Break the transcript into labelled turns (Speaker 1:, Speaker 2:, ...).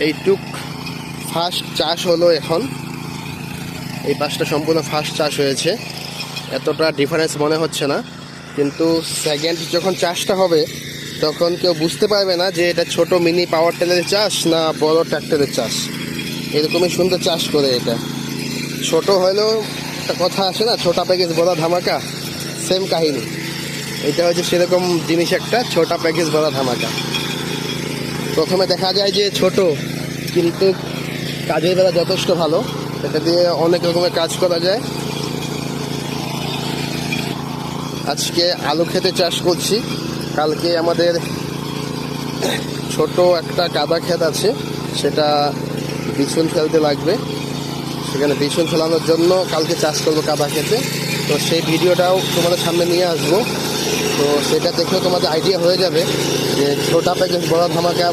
Speaker 1: এইটুক ফার্স্ট চাষ হলো। এখন এই পাশটা সম্পূর্ণ ফার্স্ট চাষ হয়েছে, এতটা ডিফারেন্স মনে হচ্ছে না, কিন্তু সেকেন্ড যখন চাষটা হবে তখন কেউ বুঝতে পারবে না যে এটা ছোট মিনি পাওয়ার টেলারের চাষ না বড় ট্র্যাক্টরের চাষ। এরকমই সুন্দর চাষ করে এটা। ছোট হলেও একটা কথা আসে না, ছোটা প্যাকেজ বড় ধামাকা, সেম কাহিনী। এটা হচ্ছে সেরকম জিনিস, একটা ছোটা প্যাকেজ বড় ধামাকা। প্রথমে দেখা যায় যে ছোট, কিন্তু কাজের বেলা যথেষ্ট ভালো, এটা দিয়ে অনেক রকমের কাজ করা যায়। আজকে আলু ক্ষেতে চাষ করছি, কালকে আমাদের ছোট একটা কাদা ক্ষেত আছে, সেটা বিছুন ফেলতে লাগবে, সেখানে বিছুন ফেলানোর জন্য কালকে চাষ করবো কাদা ক্ষেতে। তো সেই ভিডিওটাও তোমাদের সামনে নিয়ে আসবো, তো সেটা দেখেও তোমাদের আইডিয়া হয়ে যাবে যে ছোটা প্যাকেজ বড় ধামাকা